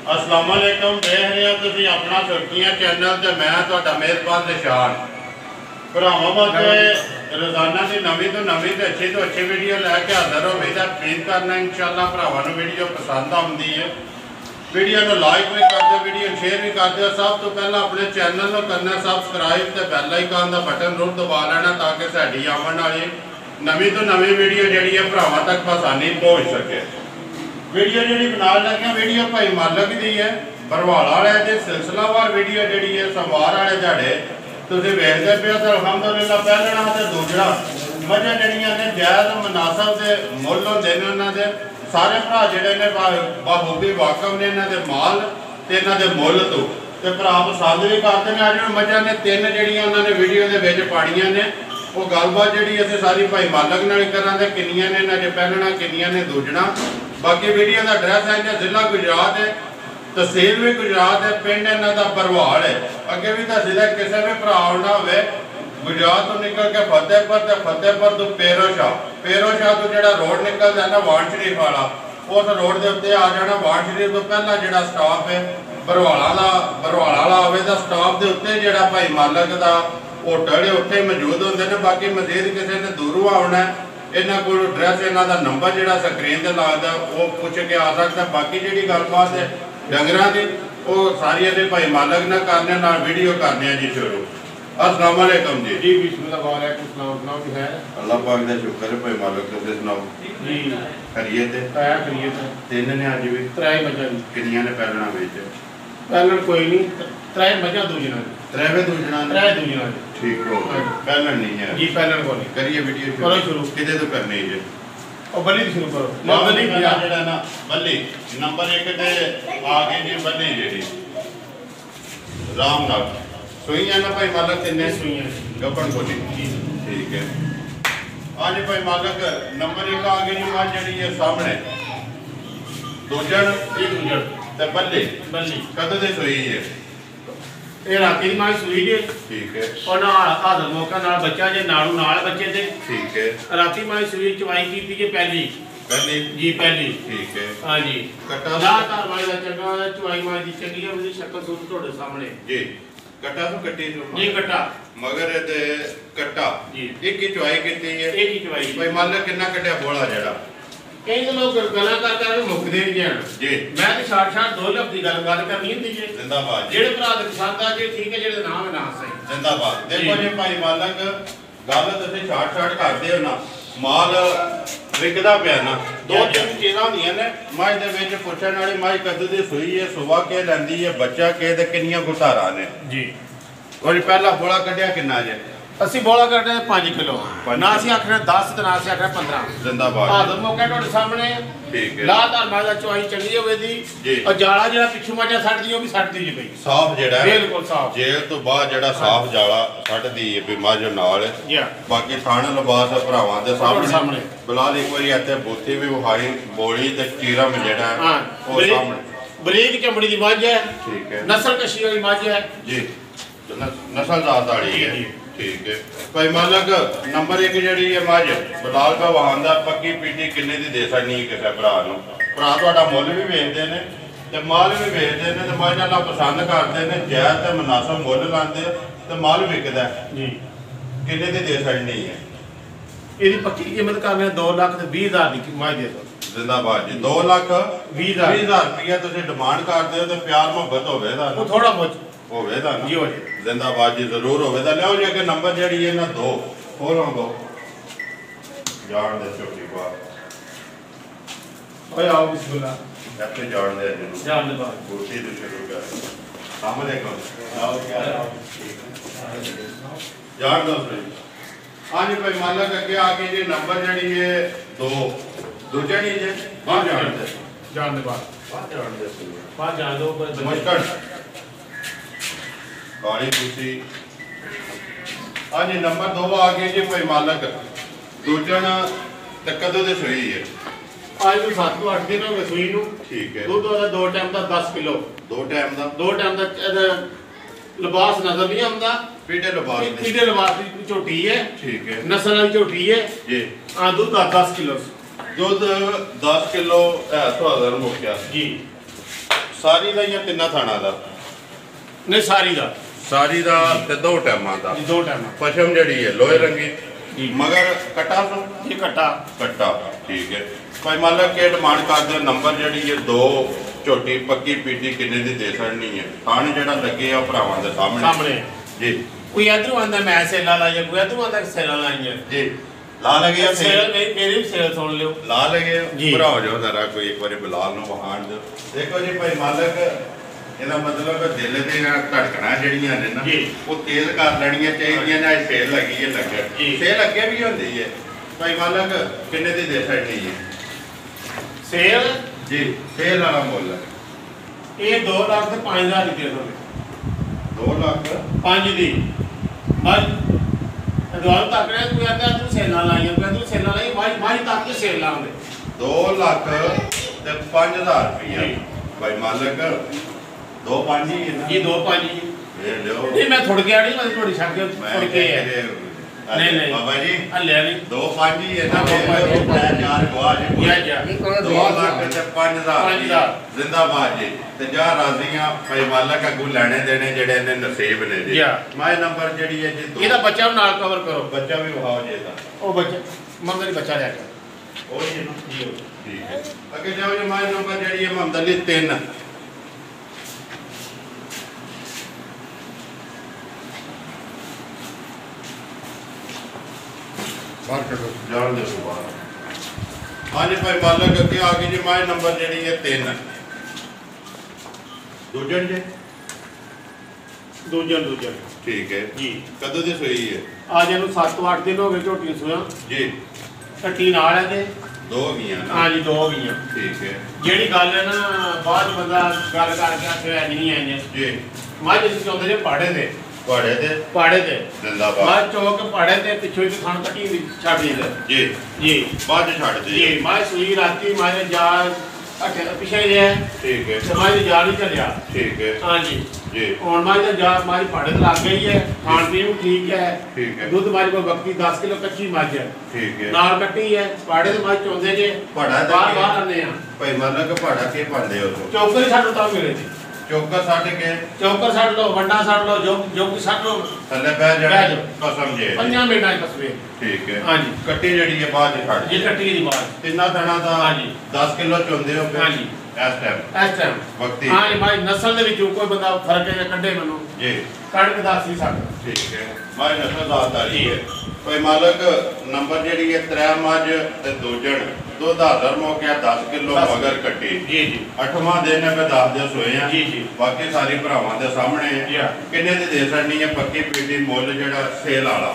अस्सलाम वालेकुम। देख रहे हो तुम अपना सुर्खियां चैनल ते मैं तुहाडा मेहरबान निशान भरावां वास्ते रोजाना की नवी तो नवी तो अच्छी वीडियो लैके हाजिर हो गई। उम्मीद करना इंशाअल्लाह भरावां नूं वीडियो पसंद आउंदी है। वीडियो को लाइक भी कर दो, वीडियो शेयर भी कर दो। सब तो पहला अपने चैनल को करना सबसक्राइब तो बैल आइकन का बटन जरूर दबा लेना ताकि साडी आवन वाली नवी तो नवी वीडियो जी है भरावां तक आसानी पहुँच सके। वीडियो जी बना लगे वीडियो भाई मालक की है बरवाला वाले की सिलसिलावार वीडियो जी है सोमवार वाले दिहाड़े तुम वेखते पे हो। तो अलहमदुलिल्लाह पहलना तो दूसरा मजा जड़ियाँ ने जायज़ मुनासब के मुल होंगे ने उन्होंने सारे भरा जोड़े ने बखूबी वाकफ ने इन्हों के माल तो इन्हों के मुल तो भरा पसंद भी करते हैं। अज मजा ने तीन जड़ियाँ उन्होंने वीडियो के पाड़ियाँ ने वो गलबात जी असें सारी भाई मालक नाल करा किनिया ने इन्होंने पहलना किनिया ने दूजना। बाकी वीडियो का एड्रैस है जिला गुजरात है, तहसील भी गुजरात है, पिंड इन्हों का बरवाल है। अगे भी दसी है किसी भी भरा आना हो गुजरात तो निकल के फतेहपुर तो पेरो शाह तो जो रोड निकलता है ना वाण शरीफ वाला उस रोड के उत्ते आ जाना। वाण शरीफ तो पहला जो स्टाफ है बरवाला आवे तो स्टाफ के उत्ते जो भाई मालक का होटल है उत्थे मौजूद होंगे ने। बाकी मजीद किसी ने दूरों आना है इन्हों को एड्रैस इन्हों का नंबर जो स्क्रीन से लगता वो पूछ के आ सकता। बाकी जी गलबात है डंगर की वो सारी अभी भाई मालक ने करने वीडियो करने जी शुरू। अस्सलाम वालेकुम जी। जी बिस्मिल्लाह सुनाओ की है अल्लाह पाक का शुक्र है भाई मालक तुम सुनाओ जी खरीत तीन ने अज भी त्राई मजा किनिया ने पहलना बेच पहलन कोई नहीं त्राई मजा दूजना त्रेवे दूजना ठीक हो पहलन नहीं है जी पहलन को नहीं करिए वीडियो करो शुरू किदे तो करनी है और बल्ली शुरू करो बल्ली जेड़ा ना बल्ली नंबर 1 ते आ गई जी बल्ली जेड़ी रामनाथ सुई है ना भाई मालक किन्ने सुई है गपन को ठीक है। आज भाई मालक नंबर 1 आ गई जी आज जेड़ी है सामने दूजन ते बल्ली कद दे सुई है ये राती दी मां सुई जे ठीक है और नाल हादर मौका नाल बच्चा जे नालू नाल बच्चे थे ठीक है। राती मां सुई चवाई कीती जे पहली जी पहली ठीक है हां जी कटा ना तार वाले दा चंगा चवाई मां दी चंगी है उसदी शक्ल सूरत तोड़े सामने जी कटा तो कट्टी जी कटा मगर ते कटा जी एक ही चवाई कीती है एक ही चवाई भाई मालक कितना कटिया बोला जेड़ा कई तो लोग गला कर मुकदे नहीं जान जी मैं तो शार्ट 2 लफ्ज़ की गल करनी होंदी है जिंदाबाद जेड़े भरा दे पसंद आ जे ठीक है जेड़े नाम है ना सही जिंदाबाद। देखो जी भाई मालक गल तुसीं शार्ट करदे हो ना माल विकदा पिया ना दो तीन चीज़ां होंदियां ने मझ दे विच पुछण वाली मझ कदों दी सूई है सुबह के लैंदी है बच्चा के ते किन्नियां गुतारा ने जी और पहला बोला कटिया किन्ना जे ਅਸੀਂ ਬੋਲਾ ਕਰਦੇ 5 ਕਿਲੋ ਨਾ ਅਸੀਂ ਆਖਣਾ 10 ਤੇ ਨਾ ਅਸੀਂ ਆਖਣਾ 15 जिंदाबाद ਆਦਮ ਮੌਕੇ ਤੁਹਾਡੇ ਸਾਹਮਣੇ ठीक है ਲਾ ਧਰਮਾ ਦਾ ਚੋਈ ਚੰਗੀ ਹੋਵੇ ਦੀ ਔਰ ਜਾਲਾ ਜਿਹੜਾ ਪਿੱਛੋਂ ਮਾਜਾ ਛੱਡਦੀ ਉਹ ਵੀ ਛੱਡਦੀ ਜੀ ਬਈ ਸਾਫ ਜਿਹੜਾ ਬਿਲਕੁਲ ਸਾਫ ਜੇਲ ਤੋਂ ਬਾਅਦ ਜਿਹੜਾ ਸਾਫ ਜਾਲਾ ਛੱਡਦੀ ਹੈ ਵੀ ਮੱਝ ਨਾਲ ਬਾਕੀ ਥਾਣ ਲਿਬਾਸ ਭਰਾਵਾਂ ਦੇ ਸਾਹਮਣੇ ਬਿਲਾਲ ਇੱਕ ਵਾਰੀ ਇੱਥੇ ਬੋਤੀ ਵੀ ਵਿਖਾਈ ਬੋਲੀ ਤੇ ਚੀਰਮ ਜਿਹੜਾ ਉਹ ਸਾਹਮਣੇ ਬਰੀਕ ਚਮੜੀ ਦੀ ਮੱਝ ਹੈ ठीक है ਨਸਲ ਕਸ਼ੀ ਵਾਲੀ ਮੱਝ ਹੈ जी नस्ल जात वाली है ठीक है। भाई मालक नंबर 1 जी है मझ बिलाल भगवान का पक्की पीटी किन्ने की दे सकनी किसी भरा भरा थोड़ा मुल भी वेचते हैं तो माल भी वेचते हैं तो मझ अल्लाह पसंद करते हैं जायज़ तो मुनासिब मुल लाते तो माल विकता जी किन्ने की दे सकनी है ਇਹਦੀ ਪੱਕੀ ਕੀਮਤ ਕਰਨੇ 2,20,000 ਦੀ ਮੱਝ ਦੇ ਦੋ जिंदाबाद जी 2,20,000 रुपया तुम डिमांड करते हो तो प्यार मुहब्बत होगा ਉਹ ਥੋੜਾ ਬਹੁਤ होगा ना जी हो जी जिंदाबाद जी जरूर होगा। लिया जी अगर नंबर जी है ना दो खोलो दो जान दे छोटी बात ओए आओ बिस्मिल्लाह ऐसे जान दे जान दे बात कुर्सी तो शुरू कर सामने कौन आओ क्या जान दो सही। हाँ जी भाई मालक अगे आके जी नंबर जी है दो दूजा नहीं है बाहर जान दे बात जान दो मुश्किल काली कुर्सी। हाँ जी नंबर 2 आ गए जी भाई मालक दूजन ते कदों दे सुई है आज तो 7 ਤੋਂ 8 दिन हो गए सुई नूं ठीक है। दूध वाला 2 टाइम का 10 किलो दो टाइम का लिबास नजर नहीं आता पीटे लिबास पीटे लिबास की झोटी है ठीक है नस्ल वाली झोटी है जी हाँ दूध 10 किलो ਦੁੱਧ 10 ਕਿਲੋ ਹੈ ਤੁਹਾਡਾ ਮੁੱਕਿਆ ਜੀ। ਸਾਰੀ ਦਾ ਜਾਂ ਤਿੰਨਾਂ ਥਾਣਾ ਦਾ? ਨਹੀਂ ਸਾਰੀ ਦਾ। ਸਾਰੀ ਦਾ ਤੇ 2 ਟਾਈਮਾਂ ਦਾ। 2 ਟਾਈਮ। ਪਸ਼ਮ ਜਿਹੜੀ ਹੈ ਲੋਹੇ ਰੰਗੀ ਜੀ। ਮਗਰ ਕਟਾ ਤੋਂ ਇਹ ਕੱਟਾ। ਕੱਟਾ ਠੀਕ ਹੈ ਭਾਈ ਮਾਲਕ ਕੇ ਡਿਮਾਂਡ ਕਰਦੇ ਨੰਬਰ ਜਿਹੜੀ ਹੈ 2 ਝੋਟੀ ਪੱਕੀ ਪੀਟੀ ਕਿੰਨੇ ਦੀ ਦੇ ਸਕਣੀ ਹੈ? ਥਾਣ ਜਿਹੜਾ ਲੱਗੇ ਆ ਭਰਾਵਾਂ ਦੇ ਸਾਹਮਣੇ ਜੀ। ਕੋਈ ਇਧਰੋਂ ਆਂਦਾ ਮੈਂ ਸੇਲਾ ਲਾਈਆ, ਕੋਈ ਇਧਰੋਂ ਆਂਦਾ ਸੇਲਾ ਲਾਈਆ ਜੀ। ਲਾ ਲਗੇ ਸੇਲ ਮੇਰੀ ਵੀ ਸੇਲ ਸੁਣ ਲਿਓ। ਲਾ ਲਗੇ ਜੀ। ਭਰਾ ਜੋ ਜ਼ਰਾ ਕੋਈ ਇੱਕ ਵਾਰੀ ਬਿਲਾਲ ਨੂੰ ਵਹਾਣ ਦਿਓ। ਦੇਖੋ ਜੀ ਭਾਈ ਮਾਲਕ ਇਹਦਾ ਮਤਲਬ ਦਿਲ ਦੀਆਂ ਧੜਕਣਾਂ ਜਿਹੜੀਆਂ ਨੇ ਨਾ ਉਹ ਤੇਜ਼ ਕਰ ਲੈਣੀਆਂ ਚਾਹੀਦੀਆਂ ਨੇ। ਸੇਲ ਲੱਗੀ ਹੈ ਲੱਗਣ ਸੇਲ ਅੱਗੇ ਵੀ ਹੁੰਦੀ ਹੈ ਭਾਈ ਮਾਲਕ ਕਿੰਨੇ ਦੀ ਦੇ ਸਕਣੀ ਹੈ ਸੇਲ? ਜੀ ਸੇਲ ਵਾਲਾ ਮੁੱਲ ਇਹ 2 ਲੱਖ ਤੇ 5,000 ਦੀ ਦੇ ਦੋਗੇ। 2 ਲੱਖ 5 ਦੀ ਮੱਝ ਅਦਵਾਲ ਤੱਕ ਰਿਹਾ ਤੂੰ ਆਂਦਾ ਤੂੰ ਸੇਲਾਂ ਲਾਈਆਂ, ਤੂੰ ਸੇਲਾਂ ਲਾਈ ਮਾਈ ਤੱਕ ਤੇ ਸੇਲ ਲਾਉਂਦੇ 2 ਲੱਖ ਤੇ 5,000 ਰੁਪਇਆ ਭਾਈ ਮਾਲਕ 2-5 ਹੀ ਹੈ ਨਾ ਜੀ। 2-5 ਜੀ ਇਹ ਲਿਓ। ਨਹੀਂ ਮੈਂ ਥੋੜ ਗਿਆ ਨਹੀਂ, ਮੈਂ ਥੋੜੀ ਛੱਡ ਕੇ ਥੋੜ ਕੇ ਹੈ। ਨਹੀਂ ਬਾਬਾ ਜੀ ਹੱਲਿਆ ਨਹੀਂ 2-5 ਹੀ ਹੈ ਨਾ। 4 ਗਵਾਜ ਜਾ 2 ਲੱਖ ਤੇ 5,000 ਜ਼ਿੰਦਾਬਾਦ ਜੀ। ਤੇ ਜਾ ਰਾਜ਼ੀਆਂ ਭਾਈ ਮਾਲਕ ਅੱਗੂ ਲੈਣੇ ਦੇਣੇ ਜਿਹੜੇ ਨੇ ਨਸੀਬ ਨੇ ਜੀ। ਮੈਂ ਨੰਬਰ ਜਿਹੜੀ ਹੈ ਜੀ ਇਹਦਾ ਬੱਚਾ ਨਾਲ ਕਵਰ ਕਰੋ। ਬੱਚਾ ਵੀ ਵਹਾਓ ਜੀ ਇਹਦਾ। ਉਹ ਬੱਚਾ ਮੰਦਰ ਬੱਚਾ ਲੈ ਕੇ ਉਹ ਜੀ ਠੀਕ ਹੈ। ਅੱਗੇ ਜਾਓ ਜੀ ਮੈਂ ਨੰਬਰ ਜਿਹੜੀ ਹੈ ਮੁਹੰਮਦ ਅਲੀ 3 ਬਾਹਰ ਕੱਢੋ ਜਾਣ ਦੇ ਬਾਹਰ। ਹਾਂਜੀ ਭਾਈ ਮਾਲਕ ਅੱਗੇ ਆ ਗਈ ਜੀ ਮੈਂ ਨੰਬਰ ਜਿਹੜੀ ਹੈ 3 ਦੂਜਣ ਜੀ। ਦੂਜਣ ਠੀਕ ਹੈ ਜੀ। ਕਦੋਂ ਦੀ ਸੋਈ ਹੈ? ਅੱਜ ਇਹਨੂੰ 7-8 ਦਿਨ ਹੋ ਗਏ ਝੋਟੀਆਂ ਸੋਇਆ ਜੀ। ਕੱਟੀ ਨਾਲ ਹੈ ਤੇ 2 ਗਈਆਂ ਨਾ? ਹਾਂਜੀ 2 ਗਈਆਂ। ਠੀਕ ਹੈ। ਜਿਹੜੀ ਗੱਲ ਹੈ ਨਾ ਬਾਅਦ ਬੰਦਾ ਗੱਲ ਕਰਕੇ ਆਖੇ ਅੱਜ ਨਹੀਂ ਆਈਆਂ ਜੀ। ਮੱਝ ਅਸੀਂ ਚਾਹੁੰਦੇ ਜੇ ਪਾੜੇ ਤੇ ਜ਼ਿੰਦਾਬਾਦ ਮੱਝ ਚੋਕ ਪਾੜੇ ਤੇ ਪਿੱਛੋਂ ਇੱਕ ਥਣ ਕੱਟੀ ਵੀ ਛੱਡ ਦੇ ਜੀ। ਜੀ ਬਾਅਦ ਛੱਡ ਦੇ ਜੀ। ਮੱਝ ਸੂਈ ਰਾਤੀ ਮੱਝ ਜਾ ਅੱਗੇ ਪਿੱਛੇ ਜੇ ਠੀਕ ਹੈ। ਤੇ ਮੱਝ ਜਾ ਨਹੀਂ ਚੱਲਿਆ। ਠੀਕ ਹੈ। ਹਾਂਜੀ ਜੀ। ਹੁਣ ਮੱਝ ਦਾ ਜਾ ਮੱਝ ਪਾੜੇ ਤੇ ਲੱਗ ਗਈ ਹੈ। ਖਾਣ ਪੀਣ ਵੀ ਠੀਕ ਹੈ। ਠੀਕ ਹੈ। ਦੁੱਧ ਮੱਝ ਕੋਲ ਵਕਤੀ 10 ਕਿਲੋ ਕੱਚੀ ਮੱਝ ਹੈ। ਠੀਕ ਹੈ। ਨਾਲ ਕੱਟੀ ਹੈ। ਪਾੜੇ ਤੇ ਮੱਝ ਚੋਂਦੇ ਜੇ ਭਾੜਾ ਬਾਹਰ ਆਉਂਦੇ ਆ ਭਾਈ ਮਾਲਕ ਭਾੜਾ ਕੀ ਪਾਉਂਦੇ ਹੋ? ਚੌਕਰ ਹੀ ਛੱਡ ਤਾਂ ਮਿਲੇ ਜੀ। ਚੌਕਰ ਛੱਡ ਕੇ ਚੌਕਰ ਛੱਡ ਲਓ, ਵੰਡਾ ਛੱਡ ਲਓ, ਜੋ ਕੀ ਛੱਡ ਲਓ, ਥੱਲੇ ਬਹਿ ਜਾਣਾ ਕਸਮ ਜੇ 5 ਮਿੰਟਾਂ ਚ ਕਸਵੇ। ਠੀਕ ਹੈ। ਹਾਂਜੀ। ਕੱਟੀ ਜਿਹੜੀ ਹੈ ਬਾਅਦ ਚ ਛੱਡ ਜੇ ਕੱਟੀ ਦੀ ਬਾਤ ਤਿੰਨਾਂ ਥਣਾ ਦਾ ਹਾਂਜੀ 10 ਕਿਲੋ ਚੁੰਦੇ ਹੋ ਫਿਰ ਹਾਂਜੀ ਇਸ ਟਾਈਮ ਵਕਤੀ ਹਾਂਜੀ ਭਾਈ ਨਸਲ ਦੇ ਵਿੱਚੋਂ ਕੋਈ ਬੰਦਾ ਫਰਕ ਹੈ ਕੱਢੇ ਮੈਨੂੰ ਜੀ। ਕੱਢ ਕੇ ਦੱਸ ਨਹੀਂ ਸਕਦਾ। ਠੀਕ ਹੈ। ਮੈਂ ਨਸਲ ਦਾ ਤਾਰੀ ਹੈ ਭਾਈ ਮਾਲਕ ਨੰਬਰ ਜਿਹੜੀ ਹੈ 3 ਮੱਝ ਤੇ ਦੂਜਣ ਦੁੱਧ ਹਾਜ਼ਰ ਮੌਕਿਆ 10 ਕਿਲੋ ਮਗਰ ਕੱਟੀ ਜੀ ਜੀ। 8ਵਾਂ ਦਿਨ ਹੈ ਮੈਂ 10 ਦਿਨ ਸੋਏ ਆ ਜੀ ਜੀ। ਬਾਕੀ ਸਾਰੀ ਭਰਾਵਾਂ ਦੇ ਸਾਹਮਣੇ ਹੈ। ਕਿੰਨੇ ਦੀ ਦੇ ਸਕਣੀ ਹੈ ਪੱਕੀ ਪੀਟੀ ਮੁੱਲ ਜਿਹੜਾ ਸੇਲ ਵਾਲਾ?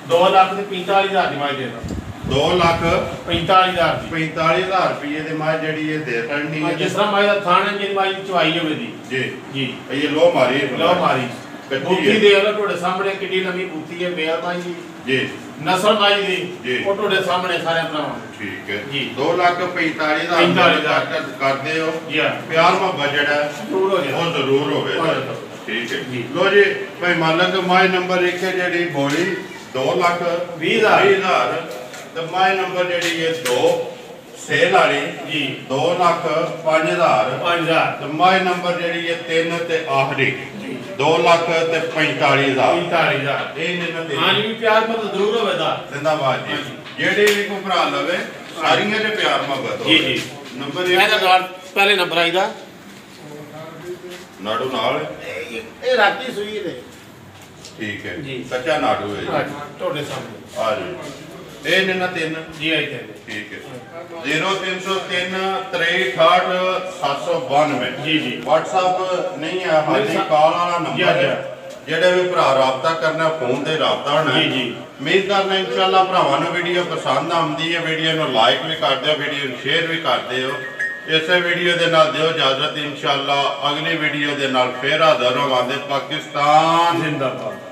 2 ਲੱਖ ਤੇ 45,000 ਦੀ ਮਾਈ ਦੇਦਾ। 2 ਲੱਖ 45,000 ਦੀ 45,000 ਰੁਪਏ ਦੀ ਮਾਝ ਜਿਹੜੀ ਇਹ ਦੇ ਸਕਣੀ ਹੈ। ਜਿਸ ਤਰ੍ਹਾਂ ਮਾਈ ਦਾ ਥਾਣ ਹੈ, ਜਿਹੜੀ ਮਾਈ ਚਵਾਈ ਹੋਵੇ ਦੀ ਜੀ ਜੀ। ਇਹ ਲੋ ਮਾਰੀ ਮਾਰੀ ਬੂਥੀ ਦੇ ਲੋ ਤੁਹਾਡੇ ਸਾਹਮਣੇ ਕਿੰਨੀ ਲੰਮੀ ਬੂਥੀ ਹੈ ਮੇਰ ਮਾਈ ਦੀ ਜੀ। ਨਸਲ ਮਾਈ ਦੀ ਉਹ ਤੁਹਾਡੇ ਸਾਹਮਣੇ ਸਾਰੇ ਭਰਾਵਾਂ। ਠੀਕ ਹੈ ਜੀ। 2 ਲੱਖ 45,000 ਕਰਦੇ ਹੋ ਜੀ। ਪਿਆਰ ਮੁਹੱਬਤ ਜਿਹੜਾ ਜ਼ਰੂਰ ਹੋ ਜਾਏ। ਉਹ ਜ਼ਰੂਰ ਹੋਵੇ। ਠੀਕ ਹੈ ਜੀ। ਲੋ ਜੀ ਭਾਈ ਮਾਲਕ ਮਾਈ ਨੰਬਰ 1 ਹੈ ਜਿਹੜੀ ਬੋਲੀ 2 ਲੱਖ 20,000 ਤੇ ਮਾਈ ਨੰਬਰ ਜਿਹੜੀ ਹੈ 2 ਸੇਲ ਵਾਲੀ ਜੀ 2 ਲੱਖ 5,000 5,000 ਤੇ ਮਾਈ ਨੰਬਰ ਜਿਹੜੀ ਹੈ 3 ਤੇ ਆਖਰੀ 2 ਲੱਖ ਤੇ 45,000 ਇਹ ਨੇ ਨਾ ਹਾਂਜੀ ਵੀ ਪਿਆਰ ਮਤ ਜ਼ਰੂਰ ਹੋਵੇਗਾ। ਜ਼ਿੰਦਾਬਾਦ ਜੀ। ਜਿਹੜੇ ਵੀ ਕੋਈ ਭਰਾ ਲਵੇ ਸਾਰੀਆਂ ਦੇ ਪਿਆਰ ਮੁਹੱਬਤ ਜੀ ਜੀ। ਨੰਬਰ ਇਹਦਾ ਨਾਲ ਪਹਿਲੇ ਨੰਬਰ ਆਈਦਾ ਨਾੜੂ ਨਾਲ ਇਹ ਰਾਤੀ ਸੂਈ ਦੇ। ਠੀਕ ਹੈ ਜੀ। ਕੱਚਾ ਨਾੜੂ ਹੈ ਜੀ। ਤੁਹਾਡੇ ਸਾਹਮਣੇ ਆ ਜੀ। ਇਹ ਨੇ ਨਾ 3 ਜੀ ਆਈ ਤੇ ਠੀਕ ਹੈ 0303 63 792 ਜੀ ਜੀ। WhatsApp ਨਹੀਂ ਹੈ ਹਾਲੀ ਕਾਲ ਵਾਲਾ ਨੰਬਰ ਹੈ। ਜਿਹੜੇ ਵੀ ਭਰਾ ਰਾਬਤਾ ਕਰਨਾ ਫੋਨ ਤੇ ਰਾਬਤਾ ਹੋਣਾ ਜੀ ਜੀ। ਉਮੀਦ ਕਰਨਾ ਇਨਸ਼ਾਅੱਲਾ ਭਰਾਵਾਂ ਨੂੰ ਵੀਡੀਓ ਪਸੰਦ ਆਉਂਦੀ ਹੈ। ਵੀਡੀਓ ਨੂੰ ਲਾਈਕ ਵੀ ਕਰ ਦਿਓ, ਵੀਡੀਓ ਨੂੰ ਸ਼ੇਅਰ ਵੀ ਕਰ ਦਿਓ। ਇਸੇ ਵੀਡੀਓ ਦੇ ਨਾਲ ਦਿਓ ਇਜਾਜ਼ਤ। ਇਨਸ਼ਾਅੱਲਾ ਅਗਲੀ ਵੀਡੀਓ ਦੇ ਨਾਲ ਫੇਰ ਹਾਜ਼ਰ ਹੋਵਾਂਗੇ। ਪਾਕਿਸਤਾਨ ਜ਼ਿੰਦਾਬਾਦ।